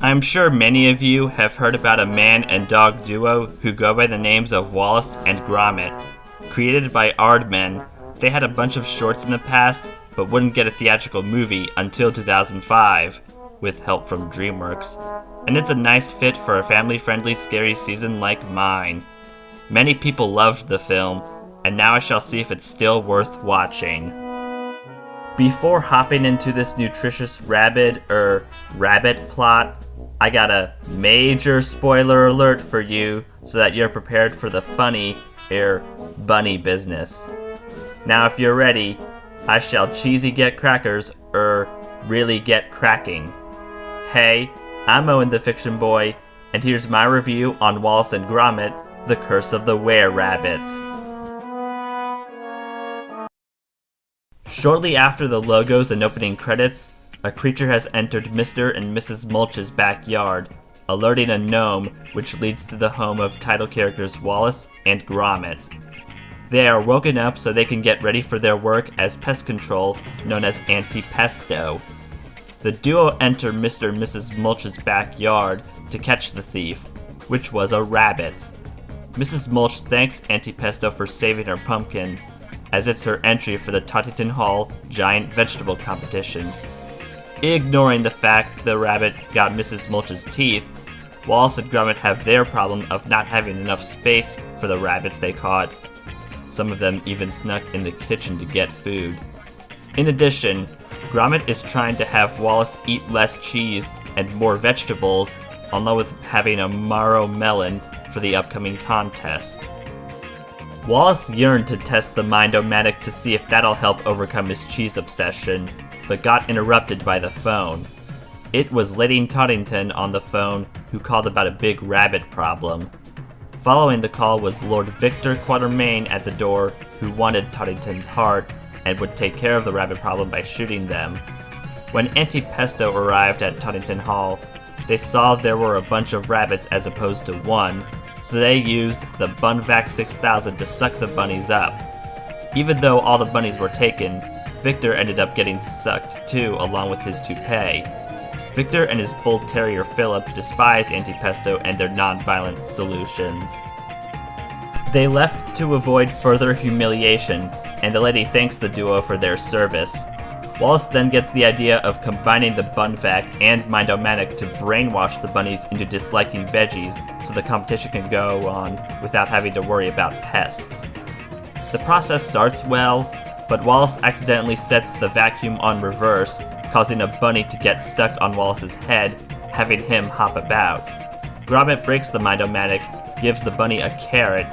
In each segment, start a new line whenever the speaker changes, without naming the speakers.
I'm sure many of you have heard about a man and dog duo who go by the names of Wallace and Gromit. Created by Aardman, they had a bunch of shorts in the past, but wouldn't get a theatrical movie until 2005, with help from DreamWorks, and it's a nice fit for a family-friendly scary season like mine. Many people loved the film, and now I shall see if it's still worth watching. Before hopping into this nutritious rabbit plot, I got a major spoiler alert for you so that you're prepared for the funny, bunny business. Now if you're ready, I shall cheesy get crackers, really get cracking. Hey, I'm Owen the Fictionboy, and here's my review on Wallace and Gromit, The Curse of the Were-Rabbit. Shortly after the logos and opening credits, a creature has entered Mr. and Mrs. Mulch's backyard, alerting a gnome, which leads to the home of title characters Wallace and Gromit. They are woken up so they can get ready for their work as pest control, known as anti-pesto. The duo enter Mr. and Mrs. Mulch's backyard to catch the thief, which was a rabbit. Mrs. Mulch thanks Anti-Pesto for saving her pumpkin, as it's her entry for the Tottington Hall Giant Vegetable Competition. Ignoring the fact the rabbit got Mrs. Mulch's teeth, Wallace and Gromit have their problem of not having enough space for the rabbits they caught. Some of them even snuck in the kitchen to get food. In addition, Gromit is trying to have Wallace eat less cheese and more vegetables, along with having a marrow melon for the upcoming contest. Wallace yearned to test the Mind-O-Matic to see if that'll help overcome his cheese obsession, but got interrupted by the phone. It was Lady Tottington on the phone who called about a big rabbit problem. Following the call was Lord Victor Quatermain at the door, who wanted Tottington's heart and would take care of the rabbit problem by shooting them. When Anti-Pesto arrived at Tottington Hall, they saw there were a bunch of rabbits as opposed to one, so they used the Bunvac 6000 to suck the bunnies up. Even though all the bunnies were taken, Victor ended up getting sucked too, along with his toupee. Victor and his bull terrier Philip despise Anti-Pesto and their non-violent solutions. They left to avoid further humiliation, and the lady thanks the duo for their service. Wallace then gets the idea of combining the Bunvac and Mind-O-Matic to brainwash the bunnies into disliking veggies so the competition can go on without having to worry about pests. The process starts well, but Wallace accidentally sets the vacuum on reverse, causing a bunny to get stuck on Wallace's head, having him hop about. Gromit breaks the Mind-O-Matic, gives the bunny a carrot,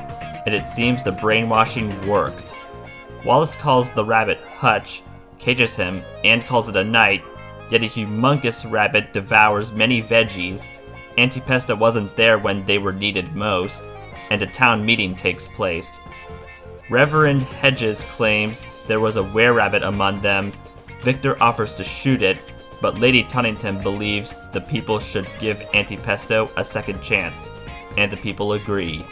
and it seems the brainwashing worked. Wallace calls the rabbit Hutch, cages him, and calls it a night, yet a humongous rabbit devours many veggies. Anti-Pesto wasn't there when they were needed most, and a town meeting takes place. Reverend Hedges claims there was a were-rabbit among them. Victor offers to shoot it, but Lady Tottington believes the people should give Anti-Pesto a second chance, and the people agree.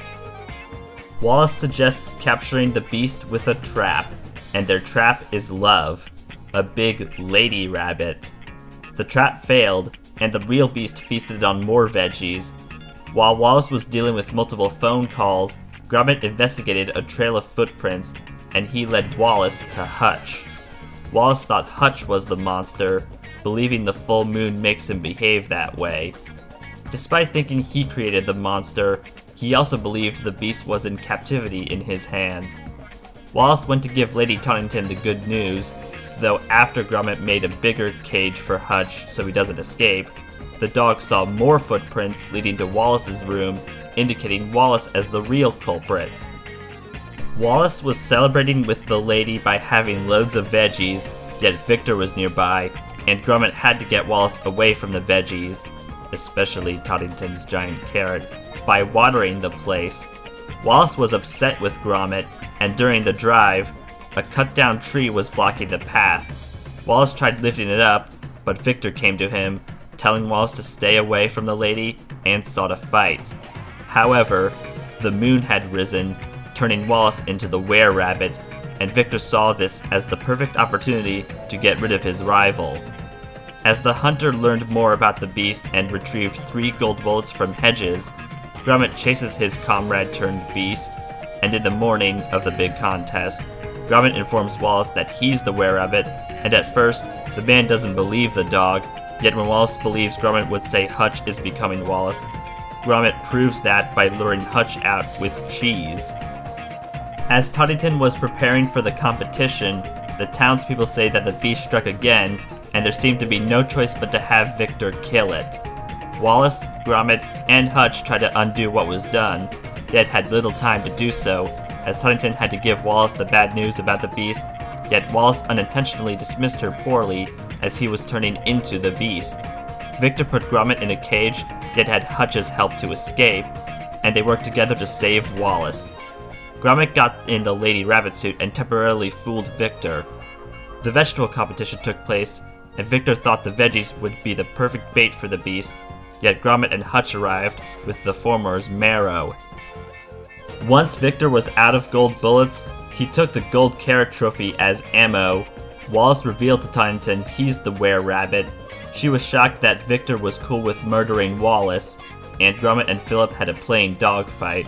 Wallace suggests capturing the beast with a trap, and their trap is love, a big lady rabbit. The trap failed, and the real beast feasted on more veggies. While Wallace was dealing with multiple phone calls, Gromit investigated a trail of footprints, and he led Wallace to Hutch. Wallace thought Hutch was the monster, believing the full moon makes him behave that way. Despite thinking he created the monster, he also believed the beast was in captivity in his hands. Wallace went to give Lady Tottington the good news, though after Gromit made a bigger cage for Hutch so he doesn't escape, the dog saw more footprints leading to Wallace's room, indicating Wallace as the real culprit. Wallace was celebrating with the lady by having loads of veggies, yet Victor was nearby, and Gromit had to get Wallace away from the veggies, especially Tottington's giant carrot, by watering the place. Wallace was upset with Gromit, and during the drive, a cut-down tree was blocking the path. Wallace tried lifting it up, but Victor came to him, telling Wallace to stay away from the lady, and sought a fight. However, the moon had risen, turning Wallace into the were-rabbit, and Victor saw this as the perfect opportunity to get rid of his rival. As the hunter learned more about the beast and retrieved 3 gold bullets from hedges, Gromit chases his comrade-turned-beast, and in the morning of the big contest, Gromit informs Wallace that he's the were-rabbit, and at first, the man doesn't believe the dog, yet when Wallace believes Gromit would say Hutch is becoming Wallace, Gromit proves that by luring Hutch out with cheese. As Toddington was preparing for the competition, the townspeople say that the beast struck again, and there seemed to be no choice but to have Victor kill it. Wallace, Gromit, and Hutch try to undo what was done, yet had little time to do so, as Toddington had to give Wallace the bad news about the beast, yet Wallace unintentionally dismissed her poorly as he was turning into the beast. Victor put Gromit in a cage, yet had Hutch's help to escape, and they worked together to save Wallace. Gromit got in the Lady Rabbit suit and temporarily fooled Victor. The vegetable competition took place, and Victor thought the veggies would be the perfect bait for the beast, yet Gromit and Hutch arrived with the former's marrow. Once Victor was out of gold bullets, he took the gold carrot trophy as ammo. Wallace revealed to Toddington he's the were-rabbit. She was shocked that Victor was cool with murdering Wallace, and Gromit and Philip had a plain dogfight.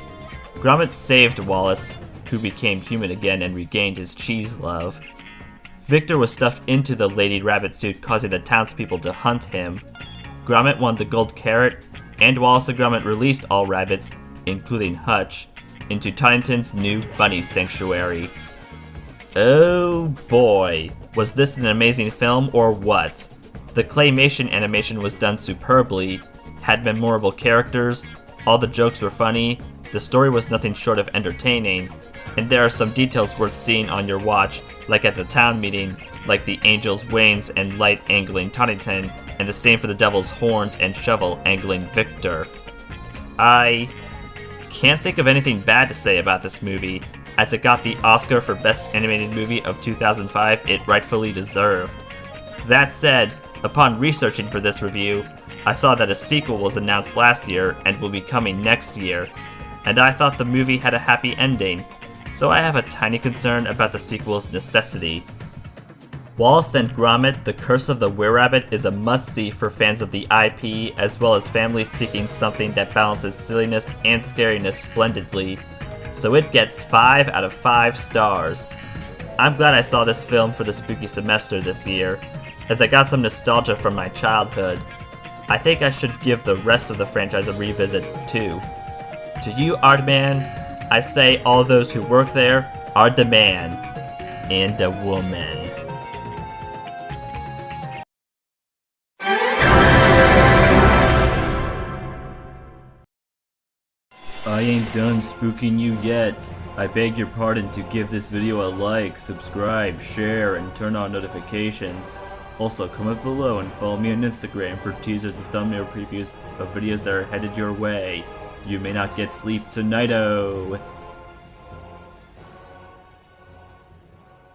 Gromit saved Wallace, who became human again and regained his cheese love. Victor was stuffed into the Lady Rabbit suit, causing the townspeople to hunt him. Gromit won the gold carrot, and Wallace and Gromit released all rabbits, including Hutch, into Toddington's new bunny sanctuary. Oh boy, was this an amazing film or what? The claymation animation was done superbly, had memorable characters, all the jokes were funny, the story was nothing short of entertaining, and there are some details worth seeing on your watch, like at the town meeting, like the angel's wings and light angling Toddington, and the same for the devil's horns and shovel angling Victor. I can't think of anything bad to say about this movie, as it got the Oscar for Best Animated Movie of 2005 it rightfully deserved. That said, upon researching for this review, I saw that a sequel was announced last year and will be coming next year, and I thought the movie had a happy ending, so I have a tiny concern about the sequel's necessity. Wallace and Gromit: The Curse of the Were-Rabbit is a must-see for fans of the IP, as well as families seeking something that balances silliness and scariness splendidly, so it gets 5 out of 5 stars. I'm glad I saw this film for the spooky semester this year, as I got some nostalgia from my childhood. I think I should give the rest of the franchise a revisit too. To you, Aardman, I say all those who work there are the man and a woman. I ain't done spooking you yet. I beg your pardon to give this video a like, subscribe, share, and turn on notifications. Also, comment below and follow me on Instagram for teasers and thumbnail previews of videos that are headed your way. You may not get sleep tonight-o.